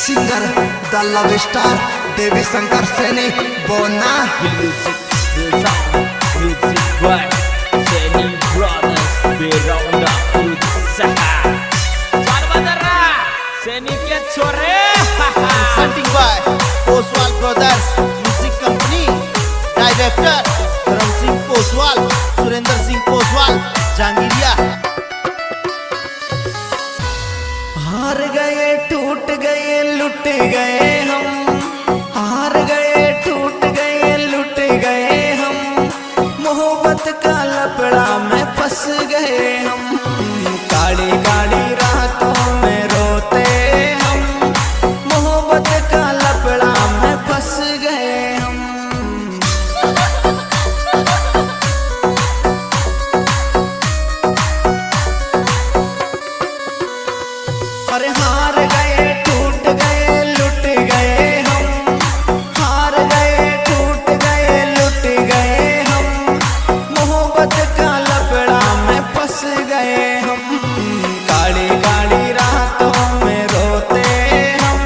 Singer द love star देवी शंकर सैनी बोना सैनी के छोरे Presenting by Oswal Brothers Music Company. Director Dharam Singh Oswal, Surinder Singh Oswal, Jangiriya. हार गए टूट गए लुट गए हम, हार गए टूट गए लुट गए हम, मोहब्बत का लपड़ा में फंस गए हम, काली काली रातों में रोते हम, मोहब्बत का लपड़ा में फंस गए हम। अरे हार गए टूट गए लुट गए हम, हार गए टूट गए लुट गए हम, मोहब्बत का लपड़ा में फंस गए हम, काली काली रातों में रोते हम,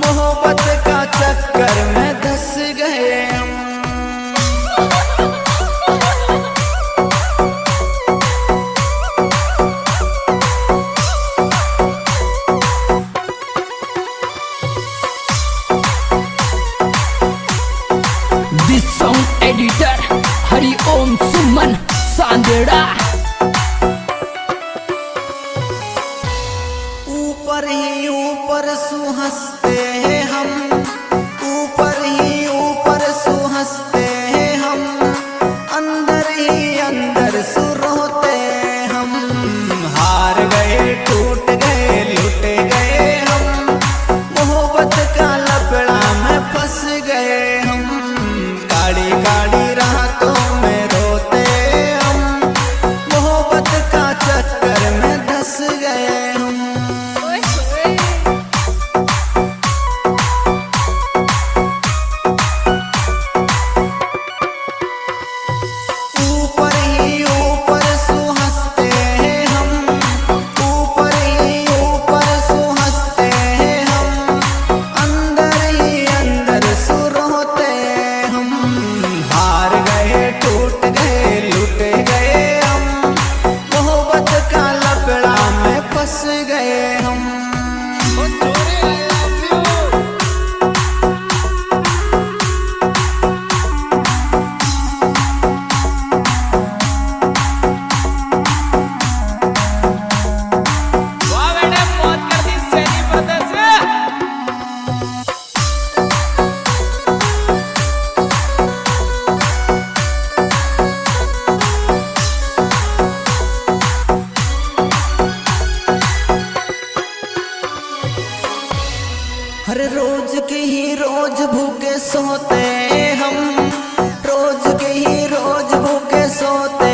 मोहब्बत का चक्कर में धंस गए हम। This song editor Hari Om Suman Sandera. ऊपर ही ऊपर सुहंसते हैं हम, ऊपर ही ऊपर सुहंसते हैं हम, अंदर ही अंदर सुरोते हम, हार गए टूट गए लुट गए हम, मोहब्बत का लपड़ा में फंस गए हम, काली काली रातों में रोते हम, मोहब्बत का चक्कर में धंस गए हम। ऊपर ही ऊपर सुहंसते हैं हम, ऊपर ही ऊपर सुहंसते हैं हम, अंदर ही अंदर सुरोते हम, हार गए टूट गए लुट गए हम, मोहब्बत का लपड़ा में फंस गए हम। वाह बेटे मौत कर दी सैनी ब्रदर्स। हर रोज के ही रोज भूखे सोते हम, रोज के ही रोज भूखे सोते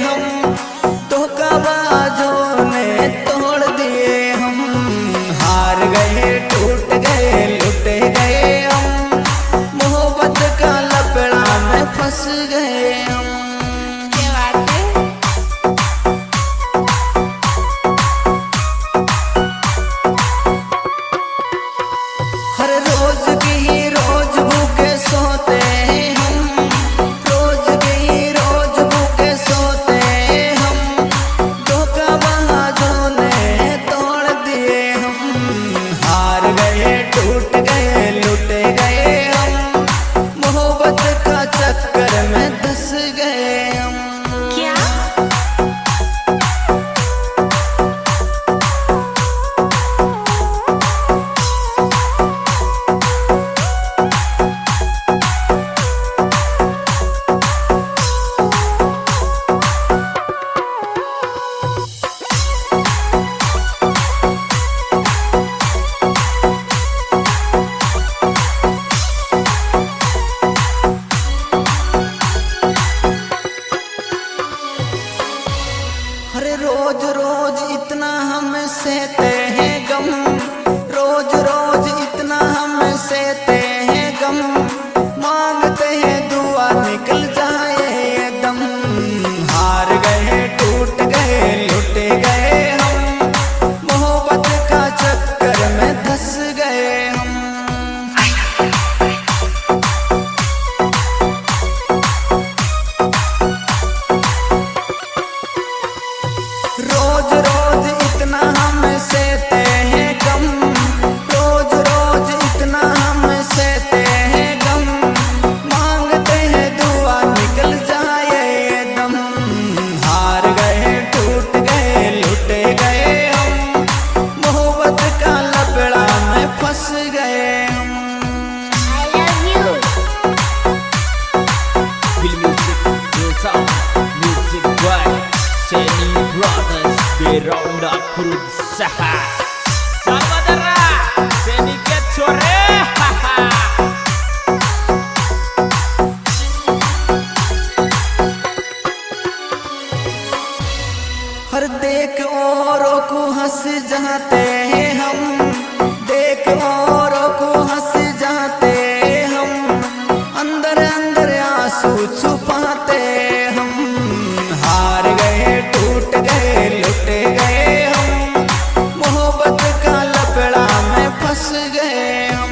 हम, धोखाबाजों ने तोड़ दिए हम, हार गए टूट गए लुट गए हम, मोहब्बत का लपड़ा में फंस गए हम। हर रोज की ही रोज भूखे सोते हम, रोज की ही रोज भूखे सोते हम, धोखाबाजों ने तोड़ दिए हम, हार गए टूट गए लुट गए हम, मोहब्बत का चक्कर में धंस गए हम। क्या अरे रोज रोज इतना हम सहते हैं गम, रोज रोज इतना हम सहते हैं गम, मांगते हैं दुआ निकल जाए ये दम, हार गए टूट गए लुट गए हम, मोहब्बत का चक्कर में धंस गए सहा चल बदरा सैनिक के छोरे हर देख औरों को हंस जाते हैं हम, देख औरों को हंस जाते हम, अंदर अंदर आंसू छुपाते हम। हार गए टूट गए लुट गए हम, मोहब्बत का लफड़ा में फंस गए हम।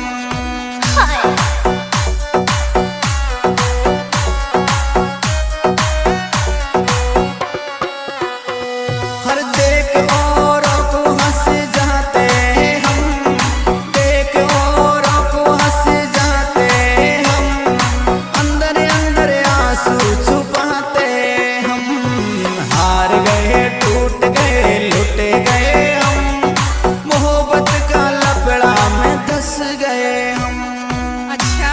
हर देख औरों को हंस जाते हम, देख औरों को हंस जाते हम, अंदर अंदर आंसू छुपाते हम। हार गए टूट गए लुट गए हम, मोहब्बत का लफड़ा में धंस गए हम। अच्छा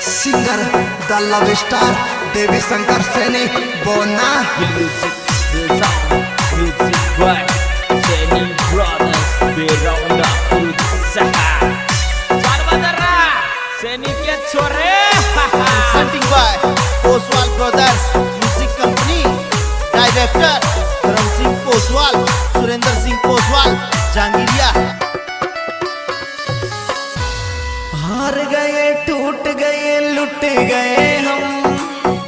सिंगर द लव स्टार देवी शंकर सैनी बोना। म्यूजिक बाय सैनी ब्रदर्स बेरौंदा सहा चल बदरा सैनिक के छोरे Presenting by Oswal Brothers Music Company, Director धर्म सिंह पोसवाल, सुरेंद्र सिंह पोसवाल, जहांगीरिया। हार गए टूट गए लुट गए हम,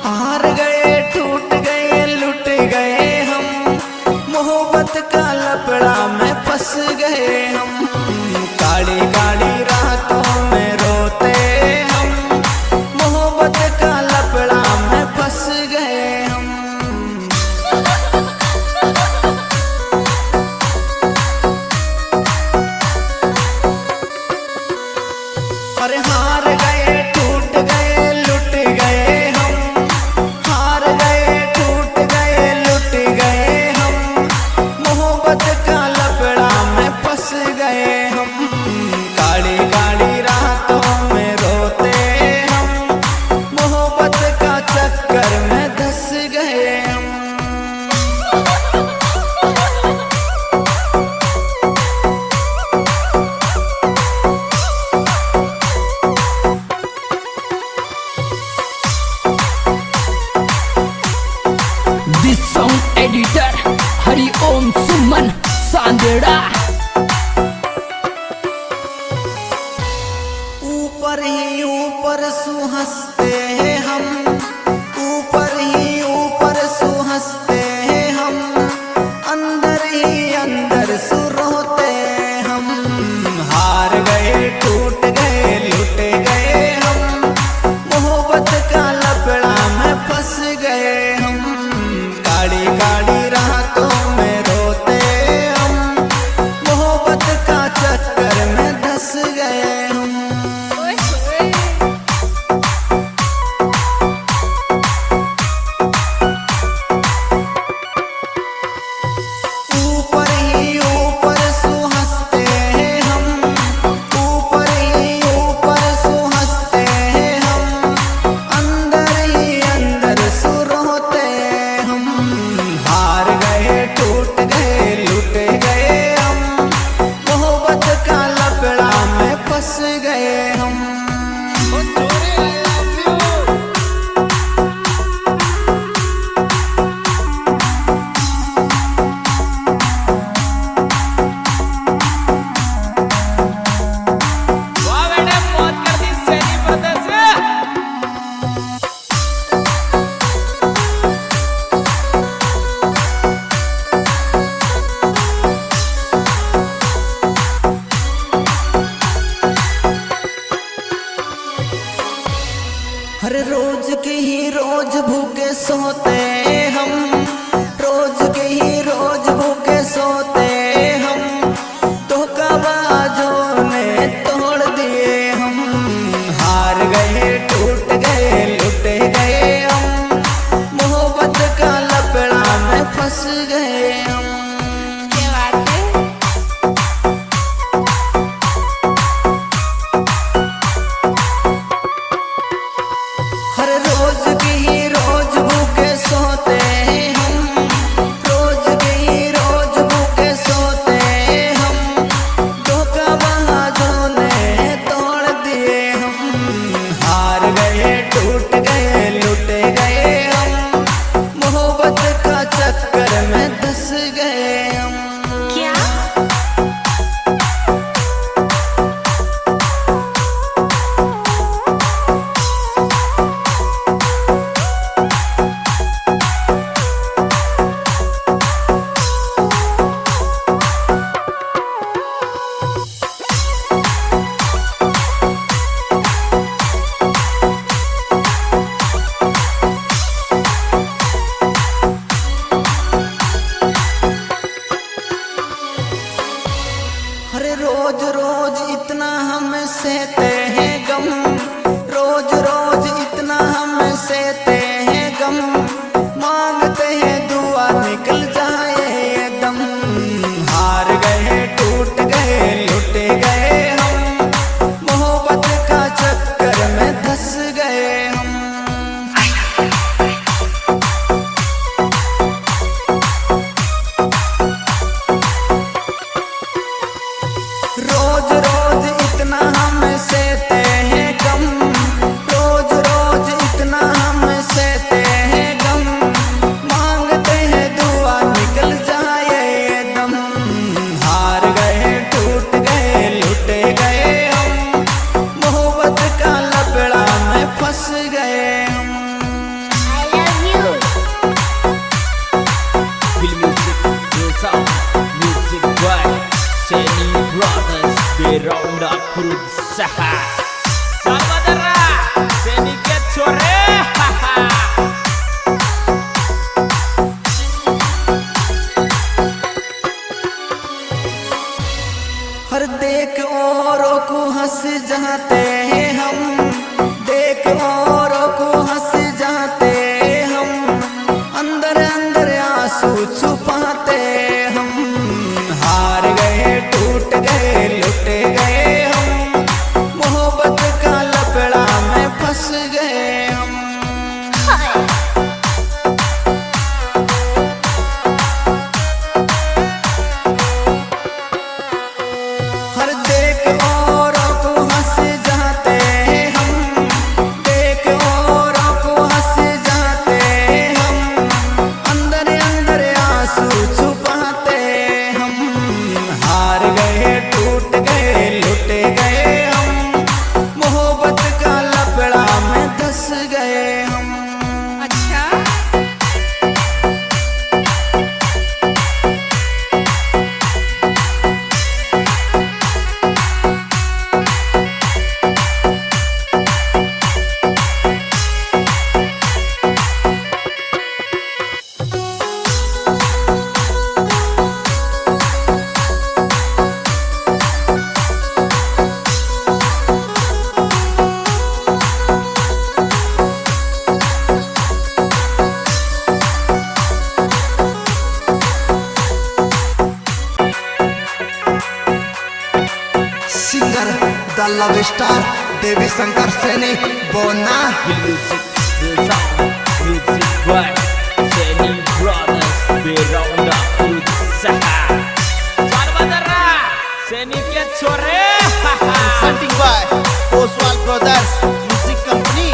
हार गए टूट गए लुट गए हम, मोहब्बत का लफड़ा में फंस गए हम। काली काली रातों में रोते हम, मोहब्बत का लफड़ा में फंस गए हम। अरे हार गए टूट गए लुट गए हम, हार गए टूट गए लुट गए हम, मोहब्बत का लफड़ा में फंस गए हम। काली काली रातों में रोते हम, मोहब्बत का चक्कर में धंस गए हम। दिस सॉन्ग एडिटर हरि ओम सुमन सांदेड़ा। ऊपर ही ऊपर सुहंसते हैं हम, ऊपर ही ऊपर सुहंसते हैं हम, अंदर ही अंदर सुरोते हम। हार गए टूट गए लुट गए हम, मोहब्बत का लफड़ा में फंस गए हम। काली काली रातों में रोते हम, मोहब्बत का चक्कर में धंस गए हम। ओए होए ऊपर ही ऊपर सुहंसते हैं हम, ऊपर ही ऊपर सुहंसते हैं हम, अंदर के ही रोज भूखे सोते हम, रोज के ही रोज भूखे सोते हम, धोखाबाजों ने तोड़ दिए हम। हार गए टूट गए लुट गए हम, मोहब्बत का लपड़ा में फंस गए हम। क्या बात है। हर रोज के ही रोज भूखे सोते हम, रोज के ही रोज भूखे सोते हम, धोखाबाजों ने तोड़ दिए हम। हार गए टूट गए लुट गए हम, मोहब्बत का चक्कर में धंस गए हम। क्या अरे रोज रोज इतना हम सहते हैं गम, रोज रोज इतना हम सहते हैं गम, मांगते हैं दुआ निकल जाए ये दम। हार गए टूट गए लुट गए हम, मोहब्बत का चक्कर में धंस गए हम। रोज रोज इतना हम सहते हैं गम, रोज रोज इतना हम सहते हैं गम, मांगते हैं दुआ निकल जाए ये दम। हार गए टूट गए लुट गए हम, मोहब्बत का लपड़ा में फंस गए हम। I love you। Feel music, feel sound, music by Seni Brothers, Beronda berusaha. Saudara, Seni Kecore, haha. हर देख औरों को हंस जाते हैं हम, देख औरों को हंस जाते हम, अंदर अंदर आंसू छुपाते हम। हार गए टूट गए लुट गए हम, मोहब्बत का लपड़ा में फंस गए हम। हर देख औरों को हंस जाते हम, देख औरों को हंस जाते हम, अंदर अंदर आंसू छुपाते हम। हार गए टूट गए लुट गए हम, मोहब्बत का लपड़ा में धंस गए हम। अच्छा सिंगर द लव स्टार देवी शंकर सैनी बोना। Feel music, feel sound, music by Seni Brothers, Beronda berusaha. Saudara, Seni Kecore, haha. Presenting by Oswal Brothers Music Company,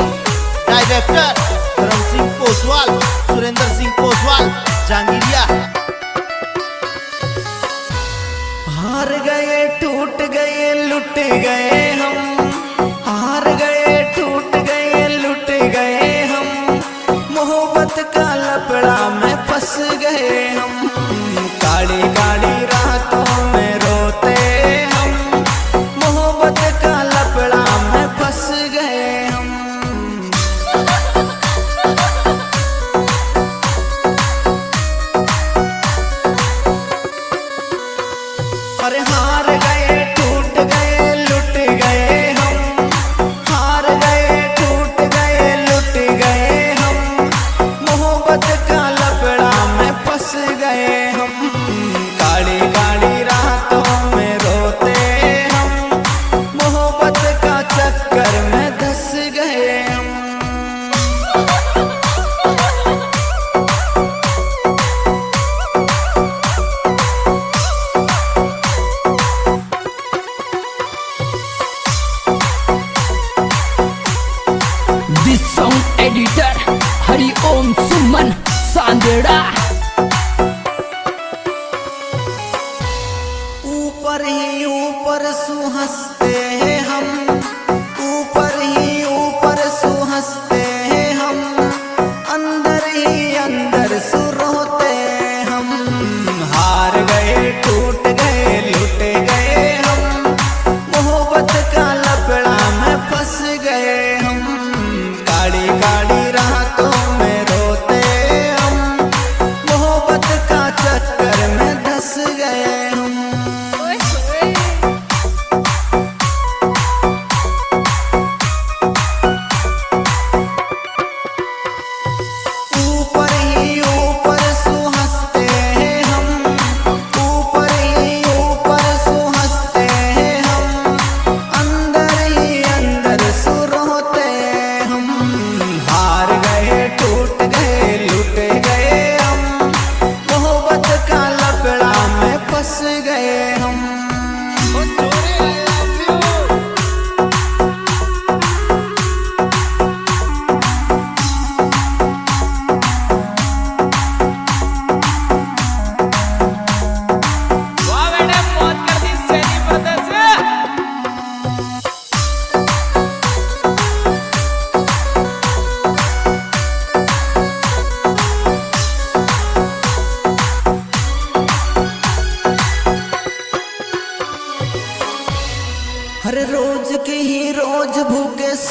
Director Dharam Singh Poswal, Surendra Singh Poswal, Jangiria। हार गए टूट गए लुट गए हम, हार गए टूट गए लुट गए हम, मोहब्बत का लपड़ा में फंस गए हम। काली काली रातों में रोते हम, मोहब्बत का लपड़ा में फंस गए हम।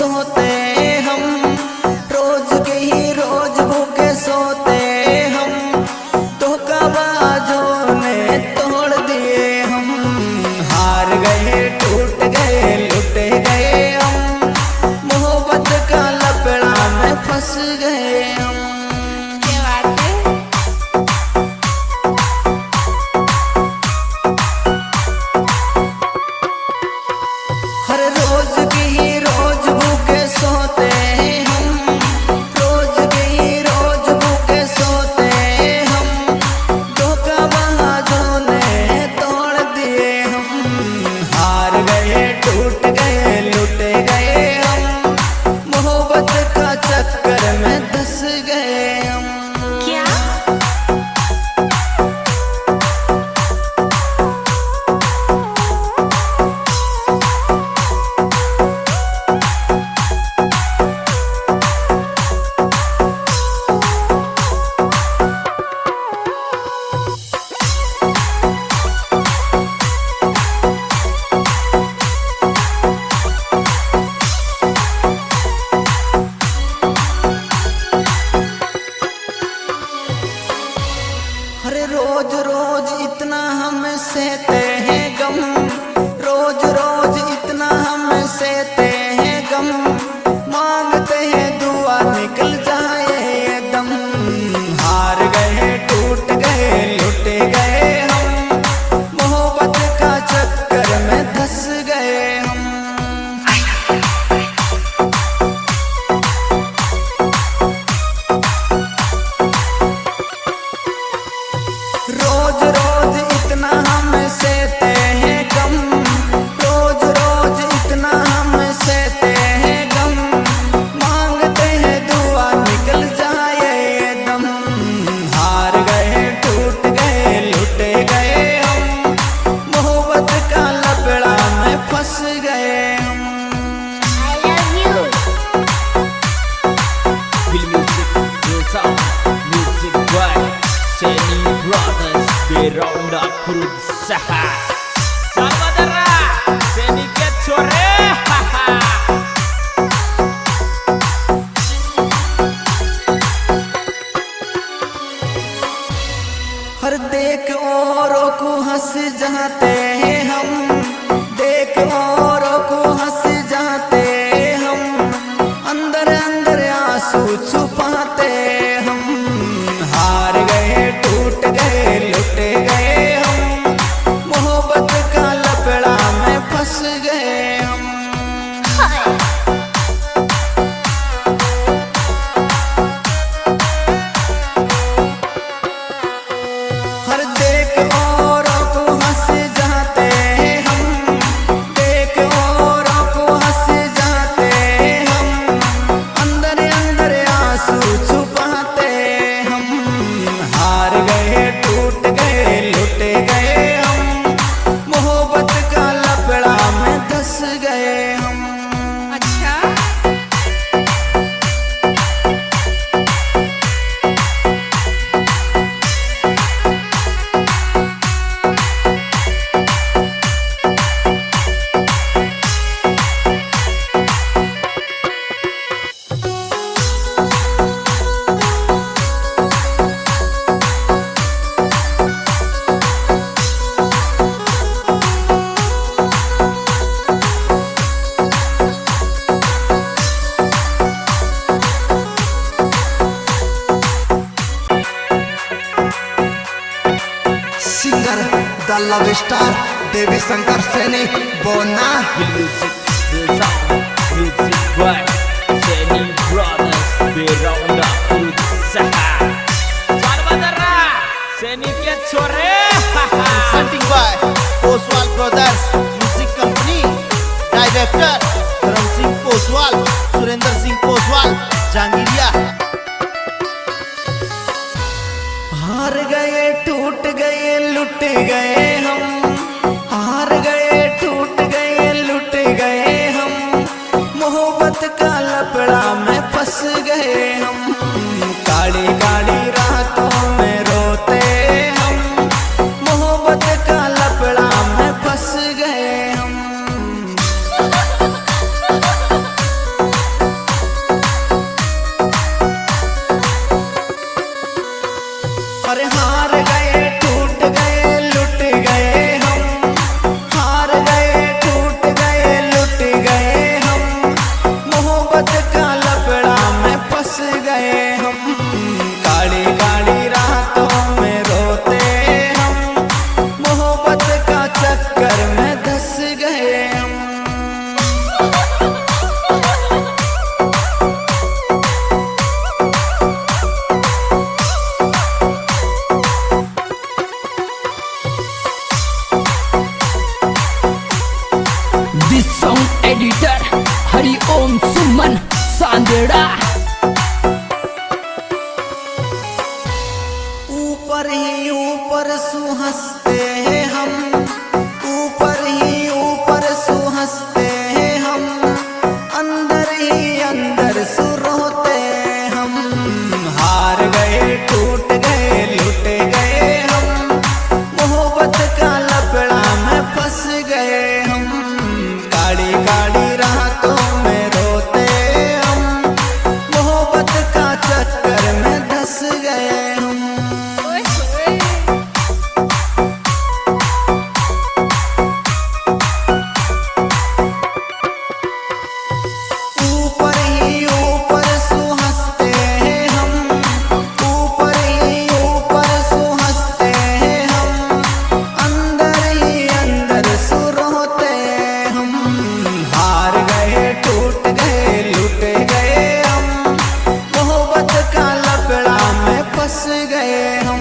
सोते हम, रोज के ही रोज भूखे सोते हम, धोखाबाजों ने तोड़ दिए हम। हार गए टूट गए लुट गए हम, मोहब्बत का लपड़ा में फंस गए हम। क्या बात है? हर रोज की ही रोज भूखे सोते हम, रोज की ही रोज भूखे सोते हम, धोखाबाजों ने तोड़ दिए हम। हार गए टूट गए लुट गए हम, मोहब्बत का चक्कर में धंस गए हम। क्या? हरे रोज रोज इतना हम सहते हैं गम, रोज रोज इतना हम सहते हैं गम, मांगते हैं दुआ निकल जाए ये दम। हार गए टूट गए लुट गए हम, मोहब्बत का चक्कर में धंस गए हम। रोज रोज इतना हम सहते हैं गम, रोज रोज इतना हम सहते हैं गम, मांगते हैं दुआ निकल जाए ये दम। हार गए टूट गए लुट गए हम, मोहब्बत का लपड़ा में फंस गए हम। I love you. Feel music, feel sound, music vibe. Seni Brothers beronda berusaha. Saudara, Seni Kecore. हर देख औरों को हंस जाते हैं हम, देख औरों को हंस जाते हम, अंदर अंदर आंसू छुपाते हम। हार गए टूट गए लुट गए हम, मोहब्बत का लपड़ा में फंस गए हम। हर देख औरों को हंस जाते हम, देख औरों को हंस जाते हम, अंदर अंदर आंसू छुपाते हम। हार गए टूट गए लुट गए हम, मोहब्बत का लपड़ा में धंस गए हम। अच्छा? सिंगर द लव स्टार देवी शंकर सैनी बोना। Feel music, feel sound, music vibe. Seni Brothers beronda berusaha. Saudara, Seni Kecore. Presenting by Oswal Brothers Music Company. Director Dharam Singh Oswal, Surinder Singh Oswal, Jangiria. हार गए टूट गए लुट गए हम, हार गए टूट गए लुट गए हम, मोहब्बत का लपड़ा में फंस गए हम। काली काली रातों में रोते हम, मोहब्बत का लपड़ा में फंस गए हम। ऊपर सु हंसते हम, ऊपर ही ऊपर सु हंसते हम, अंदर ही अंदर सु रोते हम। हार गए टूट गए लुट गए हम, मोहब्बत का लपड़ा में फंस गए हम। काली काली रातों में रोते हम, मोहब्बत का चक्कर में धंस गए हम। ओए होए। ऊपर ही ऊपर सु हंसते हम, ऊपर ही ऊपर सु हंसते हम, अंदर ही अंदर सु रोते हम। हार गए टूट गए लुट गए हम, मोहब्बत का लपड़ा में फंस गए हम।